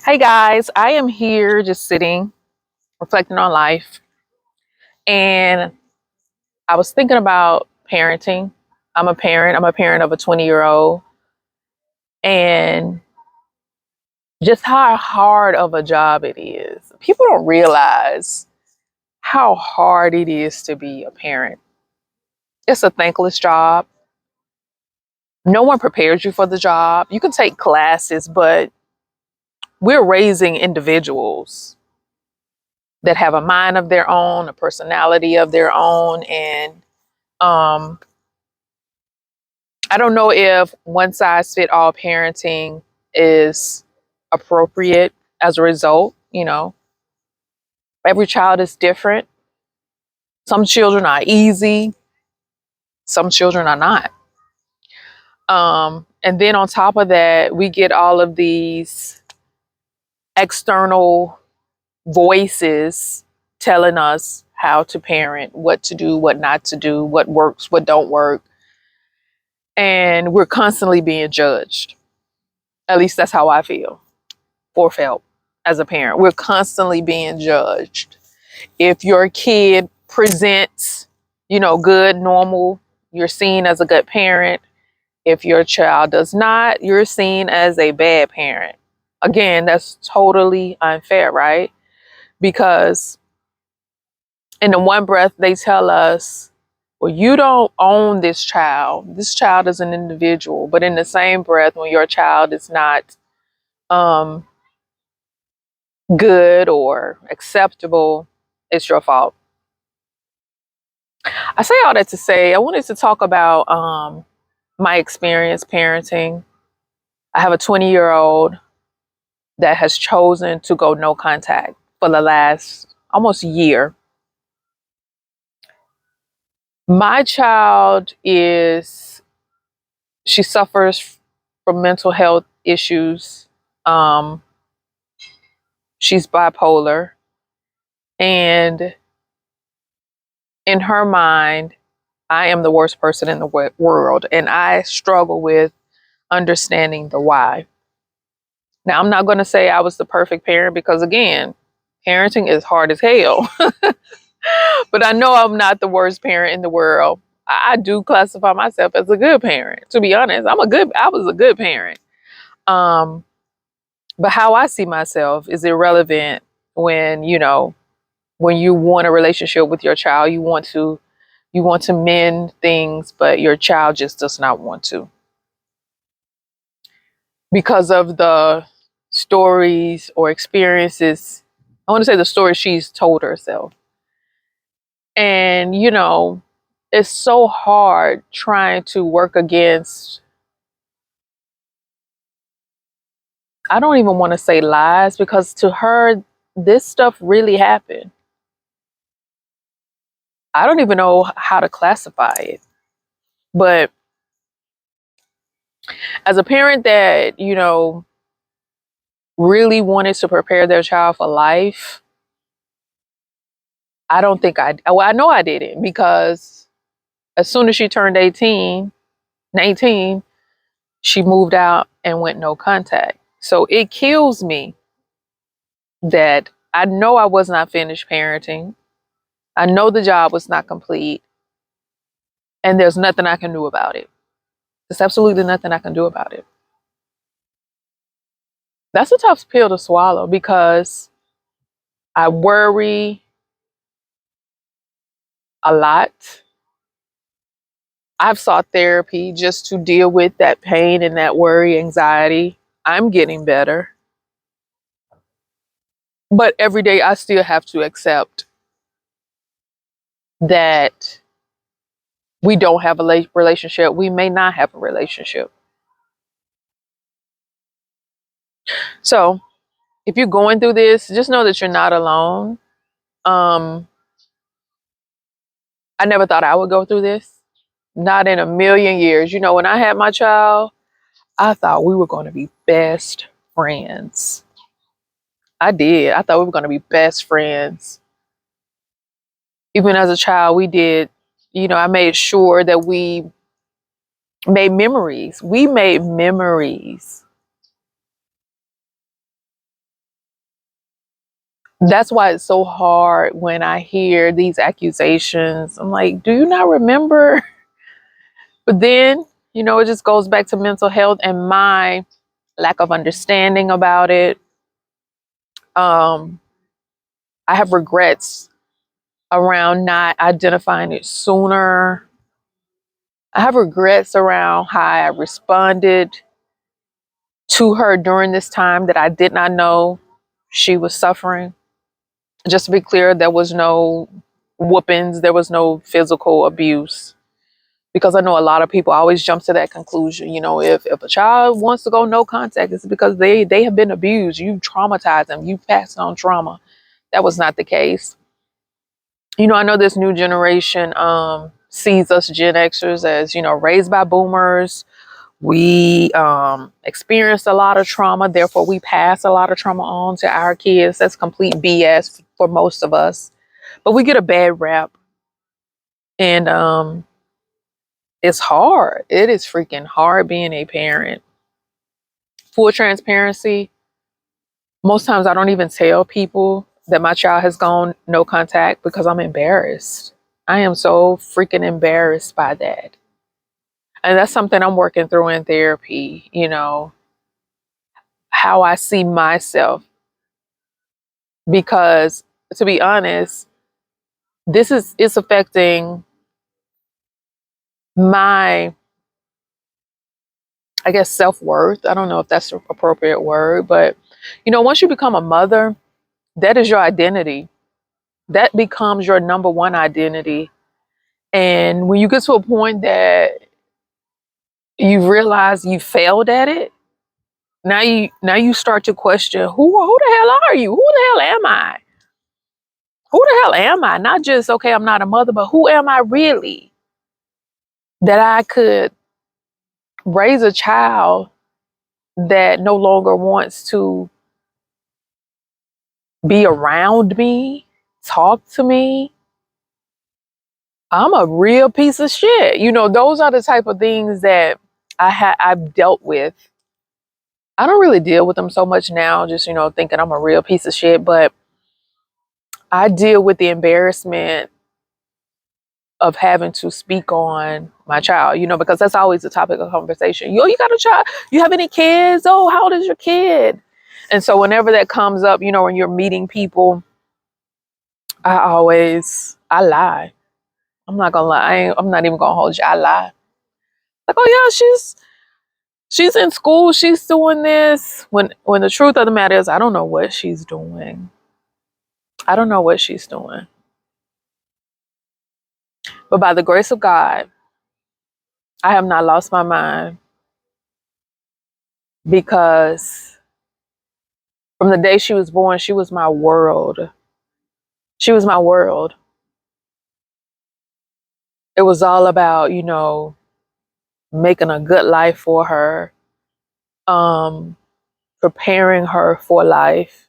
Hey guys, I am here just sitting, reflecting on life, and I was thinking about parenting. I'm a parent of a 20-year-old, and just how hard of a job it is. People don't realize how hard it is to be a parent. It's a thankless job. No one prepares you for the job. You can take classes, but we're raising individuals that have a mind of their own, a personality of their own, and um I don't know if one size fit all parenting is appropriate as a result. Every child is different. Some children are easy, some children are not. And then on top of that, we get all of these external voices telling us how to parent, what to do, what not to do, what works, what don't work. And we're constantly being judged. At least that's how I feel or felt as a parent. We're constantly being judged. If your kid presents, good, normal, you're seen as a good parent. If your child does not, you're seen as a bad parent. Again, that's totally unfair, right? Because in the one breath, they tell us, well, you don't own this child. This child is an individual. But in the same breath, when your child is not um, good or acceptable, it's your fault. I say all that to say I wanted to talk about my experience parenting. I have a 20-year-old that has chosen to go no contact for the last almost year. My child she suffers from mental health issues. Um, she's bipolar, and in her mind, I am the worst person in the world, and I struggle with understanding the why. Now, I'm not going to say I was the perfect parent because, again, parenting is hard as hell. But I know I'm not the worst parent in the world. I do classify myself as a good parent. To be honest, I was a good parent. Um, but how I see myself is irrelevant when, when you want a relationship with your child, you want to mend things, but your child just does not want to because of the stories or experiences. I want to say the story she's told herself. And, it's so hard trying to work against, I don't even want to say lies because to her, this stuff really happened. I don't even know how to classify it. But as a parent that, really wanted to prepare their child for life, I don't think well, I know I didn't because as soon as she turned 18, 19, she moved out and went no contact. So it kills me that I know I was not finished parenting. I know the job was not complete, and there's nothing I can do about it. There's absolutely nothing I can do about it. That's a tough pill to swallow because I worry a lot. I've sought therapy just to deal with that pain and that worry, anxiety. I'm getting better. But every day I still have to accept that we don't have a relationship. We may not have a relationship. So if you're going through this, just know that you're not alone. Um, I never thought I would go through this. Not in a million years. When I had my child, I thought we were going to be best friends. I did. I thought we were going to be best friends. Even as a child, we did, I made sure that we made memories. We made memories. That's why it's so hard when I hear these accusations. I'm like, do you not remember? But then, it just goes back to mental health and my lack of understanding about it. Um, I have regrets around not identifying it sooner. I have regrets around how I responded to her during this time that I did not know she was suffering. Just to be clear, there was no whoopings, there was no physical abuse. Because I know a lot of people always jump to that conclusion. If a child wants to go no contact, it's because they have been abused. You traumatized them. You passed on trauma. That was not the case. I know this new generation sees us Gen Xers as, raised by boomers. We experienced a lot of trauma, therefore we pass a lot of trauma on to our kids. That's complete BS for most of us. But we get a bad rap. And it's hard. It is freaking hard being a parent. Full transparency, most times I don't even tell people that my child has gone no contact because I'm embarrassed. I am so freaking embarrassed by that. And that's something I'm working through in therapy, how I see myself. Because to be honest, it's affecting my, I guess, self-worth. I don't know if that's the appropriate word, but once you become a mother, that is your identity. That becomes your number one identity. And when you get to a point that you realize you failed at it, now you start to question who the hell are you? Who the hell am I? Who the hell am I? Not just, okay, I'm not a mother, but who am I really? That I could raise a child that no longer wants to be around me, talk to me. I'm a real piece of shit. Those are the type of things that I've dealt with. I don't really deal with them so much now, just, thinking I'm a real piece of shit, but I deal with the embarrassment of having to speak on my child, because that's always the topic of conversation. You got a child? You have any kids? Oh, how old is your kid? And so whenever that comes up, when you're meeting people, I lie. I'm not gonna lie. I'm not even gonna hold you. I lie. Like, oh yeah, she's in school. She's doing this. When the truth of the matter is, I don't know what she's doing. I don't know what she's doing. But by the grace of God, I have not lost my mind, because from the day she was born, she was my world. She was my world. It was all about, making a good life for her, preparing her for life.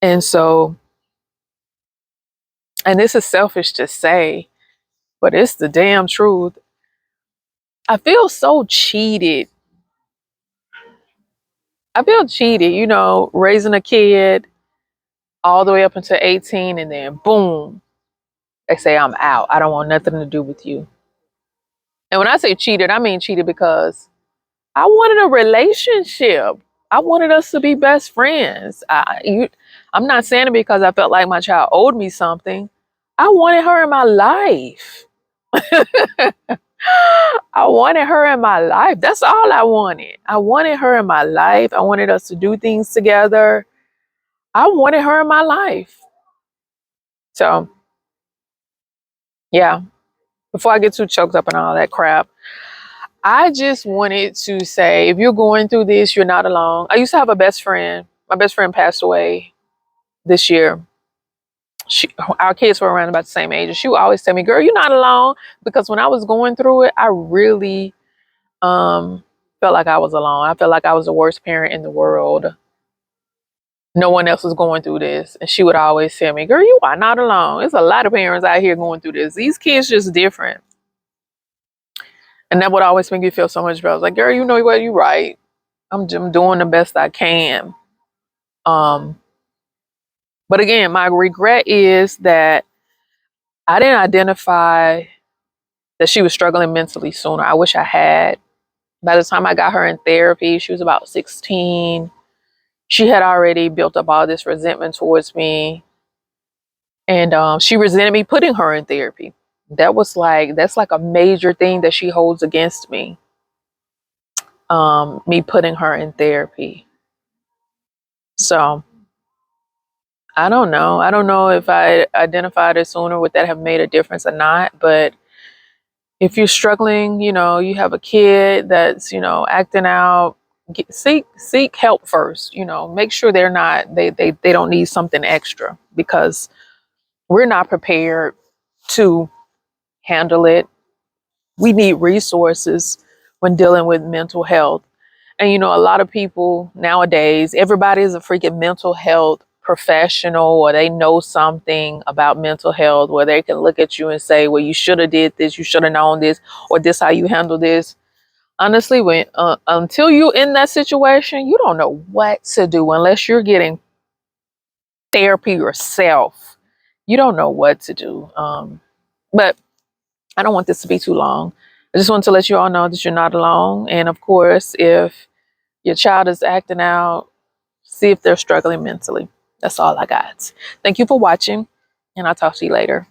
And so, and this is selfish to say, but it's the damn truth. I feel so cheated. I feel cheated, raising a kid all the way up until 18, and then boom, they say I'm out. I don't want nothing to do with you. And when I say cheated, I mean cheated because I wanted a relationship. I wanted us to be best friends. I'm not saying it because I felt like my child owed me something. I wanted her in my life. I wanted her in my life. That's all I wanted. I wanted her in my life. I wanted us to do things together. I wanted her in my life. So, yeah, before I get too choked up and all that crap, I just wanted to say, if you're going through this, you're not alone. I used to have a best friend. My best friend passed away this year. Our kids were around about the same age. And she would always tell me, girl, you're not alone. Because when I was going through it, I really felt like I was alone. I felt like I was the worst parent in the world. No one else was going through this. And she would always tell me, girl, you are not alone. There's a lot of parents out here going through this. These kids just different. And that would always make me feel so much better. I was like, girl, you know what? You're right. I'm doing the best I can. But again, my regret is that I didn't identify that she was struggling mentally sooner. I wish I had. By the time I got her in therapy, she was about 16. She had already built up all this resentment towards me. And she resented me putting her in therapy. That's like a major thing that she holds against me. Me putting her in therapy. So I don't know. I don't know if I identified it sooner, would that have made a difference or not? But if you're struggling, you have a kid that's, acting out, seek help first. Make sure they don't need something extra, because we're not prepared to handle it. We need resources when dealing with mental health. And a lot of people nowadays, everybody is a freaking mental health professional, or they know something about mental health, where they can look at you and say, well, you should have did this, you should have known this, or this how you handle this. Honestly, until you're in that situation, you don't know what to do unless you're getting therapy yourself. You don't know what to do. But I don't want this to be too long. I just want to let you all know that you're not alone. And of course, if your child is acting out, see if they're struggling mentally. That's all I got. Thank you for watching, and I'll talk to you later.